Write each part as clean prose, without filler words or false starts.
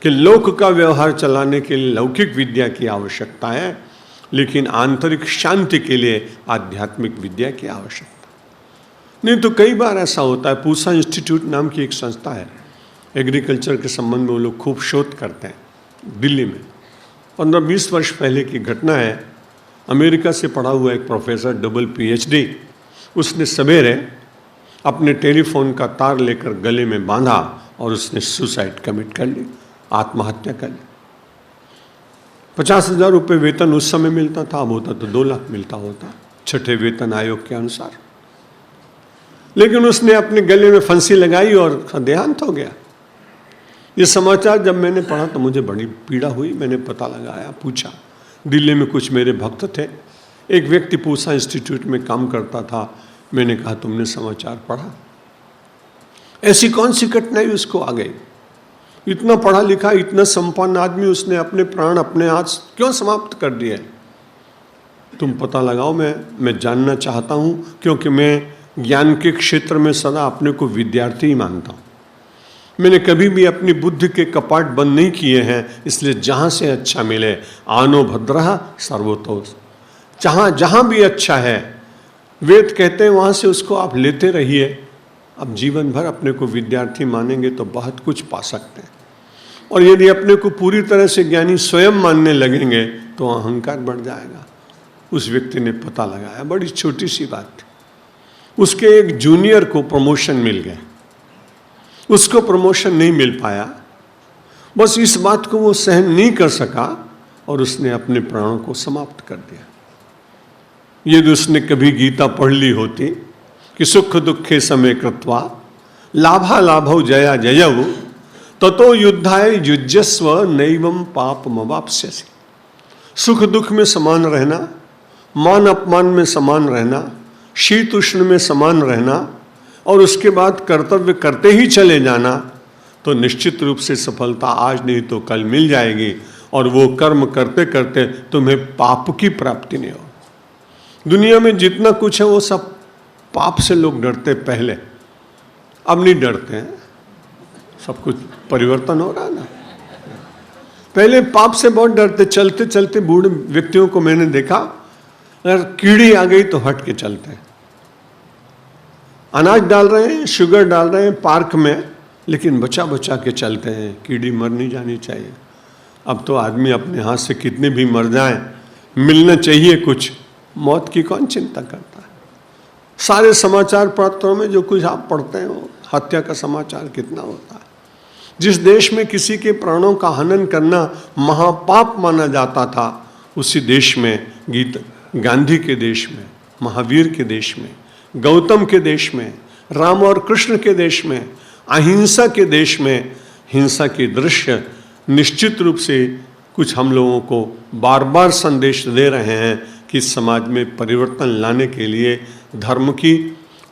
कि लोक का व्यवहार चलाने के लिए लौकिक विद्या की आवश्यकता है, लेकिन आंतरिक शांति के लिए आध्यात्मिक विद्या की आवश्यकता नहीं। तो कई बार ऐसा होता है, पूसा इंस्टीट्यूट नाम की एक संस्था है, एग्रीकल्चर के संबंध में वो लोग खूब शोध करते हैं दिल्ली में। 15-20 वर्ष पहले की घटना है। अमेरिका से पढ़ा हुआ एक प्रोफेसर, डबल PhD, उसने सवेरे अपने टेलीफोन का तार लेकर गले में बांधा और उसने सुसाइड कमिट कर ली, आत्महत्या कर ली। 50,000 रुपये वेतन उस समय मिलता था, अब होता तो 2 लाख मिलता होता, छठे वेतन आयोग के अनुसार। लेकिन उसने अपने गले में फांसी लगाई और देहांत हो गया। ये समाचार जब मैंने पढ़ा तो मुझे बड़ी पीड़ा हुई। मैंने पता लगाया, पूछा। दिल्ली में कुछ मेरे भक्त थे, एक व्यक्ति पूसा इंस्टीट्यूट में काम करता था। मैंने कहा, तुमने समाचार पढ़ा? ऐसी कौन सी कठिनाई उसको आ गई? इतना पढ़ा लिखा, इतना संपन्न आदमी, उसने अपने प्राण अपने हाथ क्यों समाप्त कर दिए? तुम पता लगाओ। मैं जानना चाहता हूँ, क्योंकि मैं ज्ञान के क्षेत्र में सदा अपने को विद्यार्थी ही मानता हूँ। मैंने कभी भी अपनी बुद्धि के कपाट बंद नहीं किए हैं, इसलिए जहाँ से अच्छा मिले, आनो भद्रः सर्वतोष, जहाँ भी अच्छा है, वेद कहते हैं वहाँ से उसको आप लेते रहिए। अब जीवन भर अपने को विद्यार्थी मानेंगे तो बहुत कुछ पा सकते हैं। और यदि अपने को पूरी तरह से ज्ञानी स्वयं मानने लगेंगे तो अहंकार बढ़ जाएगा। उस व्यक्ति ने पता लगाया, बड़ी छोटी सी बात थी। उसके एक जूनियर को प्रमोशन मिल गया, उसको प्रमोशन नहीं मिल पाया। बस इस बात को वो सहन नहीं कर सका और उसने अपने प्राणों को समाप्त कर दिया। यदि उसने कभी गीता पढ़ ली होती कि सुख दुखे समय कृत्वा लाभा लाभौ जया जयौ ततो युद्धाय युज्यस्व नैवं पापमवाप्स्यसि। सुख दुख में समान रहना, मान अपमान में समान रहना, शीत उष्ण में समान रहना और उसके बाद कर्तव्य करते ही चले जाना, तो निश्चित रूप से सफलता आज नहीं तो कल मिल जाएगी। और वो कर्म करते करते तुम्हें पाप की प्राप्ति नहीं हो। दुनिया में जितना कुछ है वो सब पाप से लोग डरते पहले, अब नहीं डरते हैं। सब कुछ परिवर्तन हो रहा है ना। पहले पाप से बहुत डरते, चलते चलते बूढ़े व्यक्तियों को मैंने देखा, अगर कीड़ी आ गई तो हट के चलते हैं। अनाज डाल रहे हैं, शुगर डाल रहे हैं पार्क में, लेकिन बचा बचा के चलते हैं, कीड़ी मर नहीं जानी चाहिए। अब तो आदमी अपने हाथ से कितने भी मर जाए, मिलना चाहिए कुछ, मौत की कौन चिंता करता है। सारे समाचार पत्रों में जो कुछ आप पढ़ते हैं वो हत्या का समाचार कितना होता है। जिस देश में किसी के प्राणों का हनन करना महापाप माना जाता था, उसी देश में गांधी के देश में, महावीर के देश में, गौतम के देश में, राम और कृष्ण के देश में, अहिंसा के देश में हिंसा के दृश्य निश्चित रूप से कुछ हम लोगों को बार बार संदेश दे रहे हैं कि समाज में परिवर्तन लाने के लिए धर्म की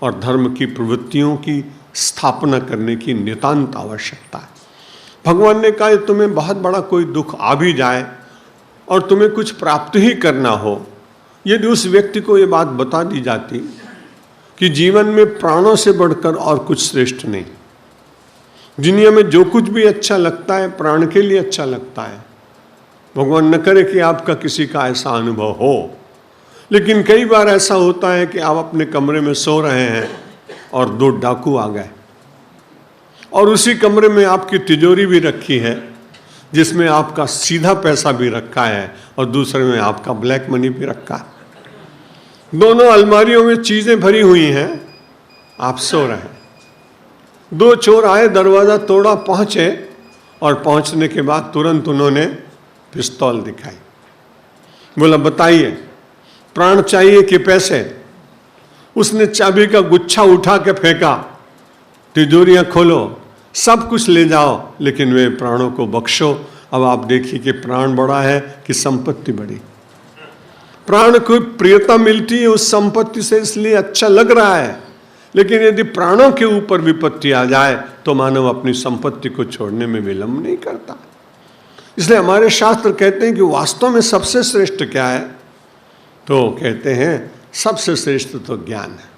और धर्म की प्रवृत्तियों की स्थापना करने की नितांत आवश्यकता है। भगवान ने कहा, तुम्हें बहुत बड़ा कोई दुख आ भी जाए और तुम्हें कुछ प्राप्त ही करना हो, यदि उस व्यक्ति को ये बात बता दी जाती कि जीवन में प्राणों से बढ़कर और कुछ श्रेष्ठ नहीं, दुनिया में जो कुछ भी अच्छा लगता है प्राण के लिए अच्छा लगता है। भगवान न करे कि आपका किसी का ऐसा अनुभव हो, लेकिन कई बार ऐसा होता है कि आप अपने कमरे में सो रहे हैं और 2 डाकू आ गए और उसी कमरे में आपकी तिजोरी भी रखी है जिसमें आपका सीधा पैसा भी रखा है और दूसरे में आपका ब्लैक मनी भी रखा है। दोनों अलमारियों में चीजें भरी हुई हैं, आप सो रहे हैं। 2 चोर आए, दरवाजा तोड़ा, पहुंचे और पहुंचने के बाद तुरंत उन्होंने पिस्तौल दिखाई। बोला, बताइए प्राण चाहिए कि पैसे? उसने चाबी का गुच्छा उठा के फेंका, तिजोरियां खोलो, सब कुछ ले जाओ, लेकिन वे प्राणों को बख्शो। अब आप देखिए कि प्राण बड़ा है कि संपत्ति बड़ी। प्राण को प्रियता मिलती है उस संपत्ति से, इसलिए अच्छा लग रहा है, लेकिन यदि प्राणों के ऊपर विपत्ति आ जाए तो मानव अपनी संपत्ति को छोड़ने में विलंब नहीं करता। इसलिए हमारे शास्त्र कहते हैं कि वास्तव में सबसे श्रेष्ठ क्या है, तो कहते हैं सबसे श्रेष्ठ तो ज्ञान है।